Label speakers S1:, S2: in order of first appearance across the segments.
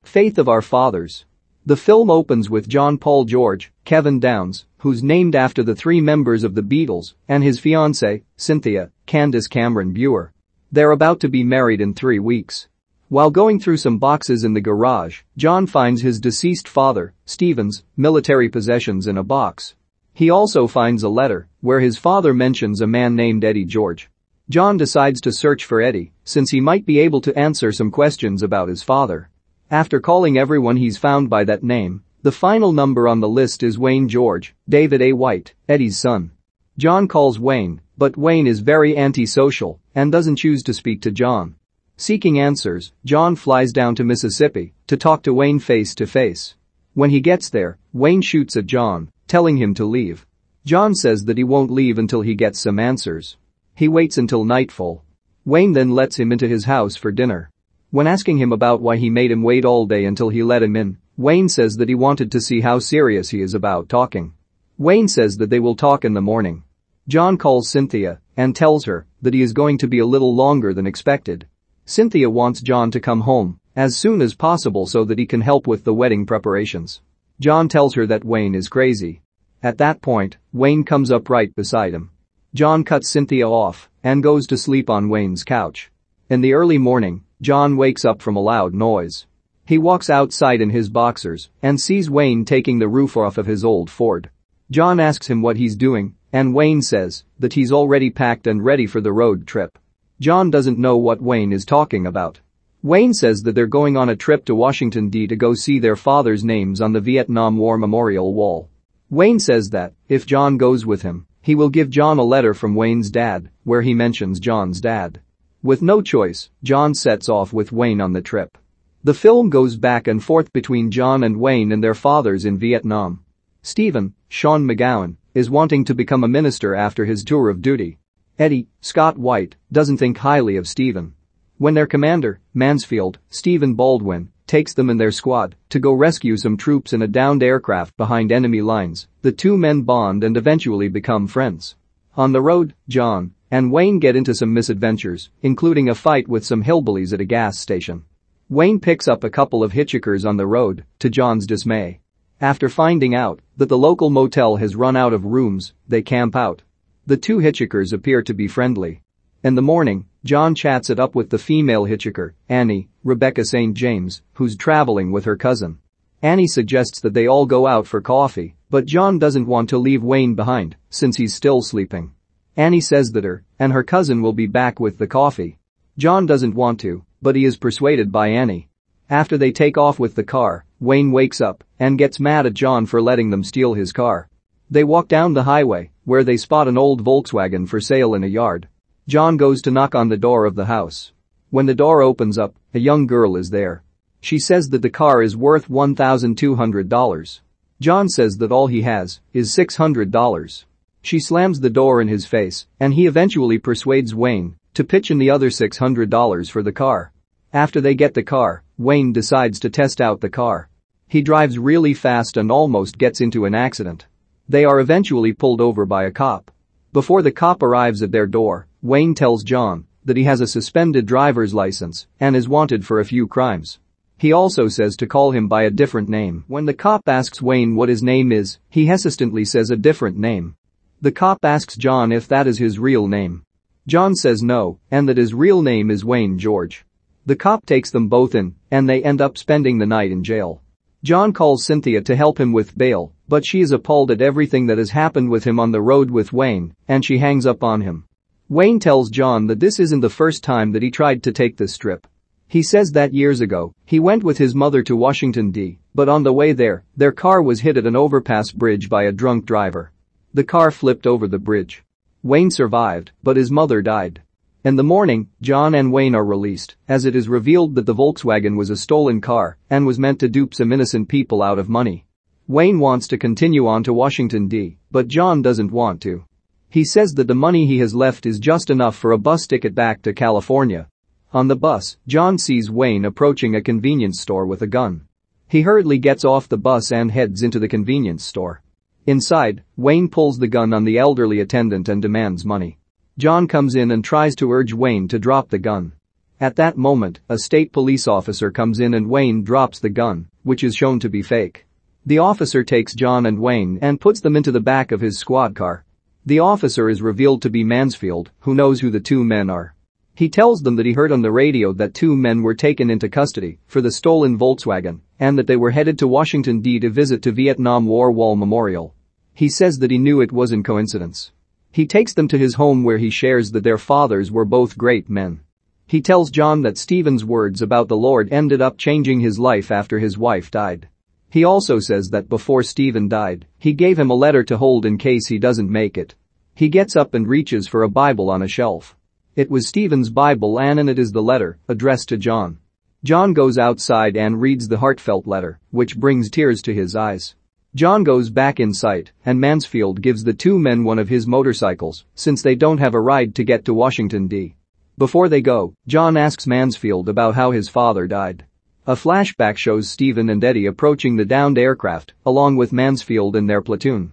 S1: Faith of Our Fathers. The film opens with John Paul George, Kevin Downes, who's named after the three members of the Beatles, and his fiancée, Cynthia, Candace Cameron Bure. They're about to be married in 3 weeks. While going through some boxes in the garage, John finds his deceased father, Stephen's, military possessions in a box. He also finds a letter where his father mentions a man named Eddie George. John decides to search for Eddie since he might be able to answer some questions about his father. After calling everyone he's found by that name, the final number on the list is Wayne George, David A. White, Eddie's son. John calls Wayne, but Wayne is very antisocial and doesn't choose to speak to John. Seeking answers, John flies down to Mississippi to talk to Wayne face to face. When he gets there, Wayne shoots at John, telling him to leave. John says that he won't leave until he gets some answers. He waits until nightfall. Wayne then lets him into his house for dinner. When asking him about why he made him wait all day until he let him in, Wayne says that he wanted to see how serious he is about talking. Wayne says that they will talk in the morning. John calls Cynthia and tells her that he is going to be a little longer than expected. Cynthia wants John to come home as soon as possible so that he can help with the wedding preparations. John tells her that Wayne is crazy. At that point, Wayne comes up right beside him. John cuts Cynthia off and goes to sleep on Wayne's couch. In the early morning, John wakes up from a loud noise. He walks outside in his boxers and sees Wayne taking the roof off of his old Ford. John asks him what he's doing, and Wayne says that he's already packed and ready for the road trip. John doesn't know what Wayne is talking about. Wayne says that they're going on a trip to Washington, D.C. to go see their father's names on the Vietnam War Memorial Wall. Wayne says that if John goes with him, he will give John a letter from Wayne's dad, where he mentions John's dad. With no choice, John sets off with Wayne on the trip. The film goes back and forth between John and Wayne and their fathers in Vietnam. Stephen, Sean McGowan, is wanting to become a minister after his tour of duty. Eddie, Scott White, doesn't think highly of Stephen. When their commander, Mansfield, Stephen Baldwin, takes them and their squad to go rescue some troops in a downed aircraft behind enemy lines, the two men bond and eventually become friends. On the road, John and Wayne get into some misadventures, including a fight with some hillbillies at a gas station. Wayne picks up a couple of hitchhikers on the road, to John's dismay. After finding out that the local motel has run out of rooms, they camp out. The two hitchhikers appear to be friendly. In the morning, John chats it up with the female hitchhiker, Annie, Rebecca St. James, who's traveling with her cousin. Annie suggests that they all go out for coffee, but John doesn't want to leave Wayne behind, since he's still sleeping. Annie says that her and her cousin will be back with the coffee. John doesn't want to, but he is persuaded by Annie. After they take off with the car, Wayne wakes up and gets mad at John for letting them steal his car. They walk down the highway, where they spot an old Volkswagen for sale in a yard. John goes to knock on the door of the house. When the door opens up, a young girl is there. She says that the car is worth $1,200. John says that all he has is $600. She slams the door in his face, and he eventually persuades Wayne to pitch in the other $600 for the car. After they get the car, Wayne decides to test out the car. He drives really fast and almost gets into an accident. They are eventually pulled over by a cop. Before the cop arrives at their door, Wayne tells John that he has a suspended driver's license and is wanted for a few crimes. He also says to call him by a different name. When the cop asks Wayne what his name is, he hesitantly says a different name. The cop asks John if that is his real name. John says no, and that his real name is Wayne George. The cop takes them both in, and they end up spending the night in jail. John calls Cynthia to help him with bail, but she is appalled at everything that has happened with him on the road with Wayne, and she hangs up on him. Wayne tells John that this isn't the first time that he tried to take this trip. He says that years ago, he went with his mother to Washington, D.C., but on the way there, their car was hit at an overpass bridge by a drunk driver. The car flipped over the bridge. Wayne survived, but his mother died. In the morning, John and Wayne are released, as it is revealed that the Volkswagen was a stolen car and was meant to dupe some innocent people out of money. Wayne wants to continue on to Washington, D.C., but John doesn't want to. He says that the money he has left is just enough for a bus ticket back to California. On the bus, John sees Wayne approaching a convenience store with a gun. He hurriedly gets off the bus and heads into the convenience store. Inside, Wayne pulls the gun on the elderly attendant and demands money. John comes in and tries to urge Wayne to drop the gun. At that moment, a state police officer comes in and Wayne drops the gun, which is shown to be fake. The officer takes John and Wayne and puts them into the back of his squad car. The officer is revealed to be Mansfield, who knows who the two men are. He tells them that he heard on the radio that two men were taken into custody for the stolen Volkswagen and that they were headed to Washington D.C. to visit the Vietnam War Wall Memorial. He says that he knew it wasn't coincidence. He takes them to his home where he shares that their fathers were both great men. He tells John that Stephen's words about the Lord ended up changing his life after his wife died. He also says that before Stephen died, he gave him a letter to hold in case he doesn't make it. He gets up and reaches for a Bible on a shelf. It was Stephen's Bible and it is the letter addressed to John. John goes outside and reads the heartfelt letter, which brings tears to his eyes. John goes back inside and Mansfield gives the two men one of his motorcycles since they don't have a ride to get to Washington D.C. Before they go, John asks Mansfield about how his father died. A flashback shows Stephen and Eddie approaching the downed aircraft along with Mansfield and their platoon.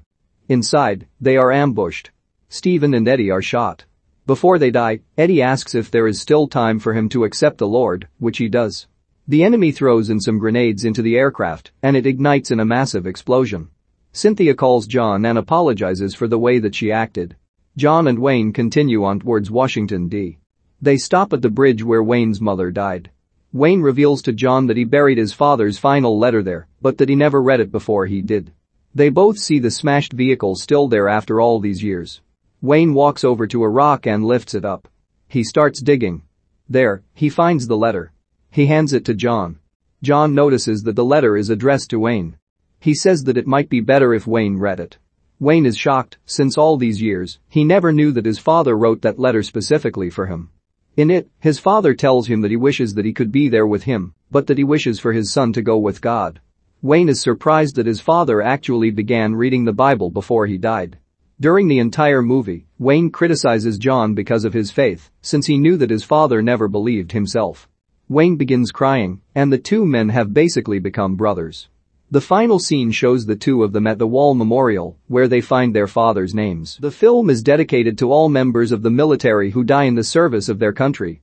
S1: Inside, they are ambushed. Stephen and Eddie are shot. Before they die, Eddie asks if there is still time for him to accept the Lord, which he does. The enemy throws in some grenades into the aircraft and it ignites in a massive explosion. Cynthia calls John and apologizes for the way that she acted. John and Wayne continue on towards Washington D.C. They stop at the bridge where Wayne's mother died. Wayne reveals to John that he buried his father's final letter there, but that he never read it before he did. They both see the smashed vehicle still there after all these years. Wayne walks over to a rock and lifts it up. He starts digging. There, he finds the letter. He hands it to John. John notices that the letter is addressed to Wayne. He says that it might be better if Wayne read it. Wayne is shocked, since all these years, he never knew that his father wrote that letter specifically for him. In it, his father tells him that he wishes that he could be there with him, but that he wishes for his son to go with God. Wayne is surprised that his father actually began reading the Bible before he died. During the entire movie, Wayne criticizes John because of his faith, since he knew that his father never believed himself. Wayne begins crying, and the two men have basically become brothers. The final scene shows the two of them at the Wall Memorial, where they find their fathers' names. The film is dedicated to all members of the military who die in the service of their country.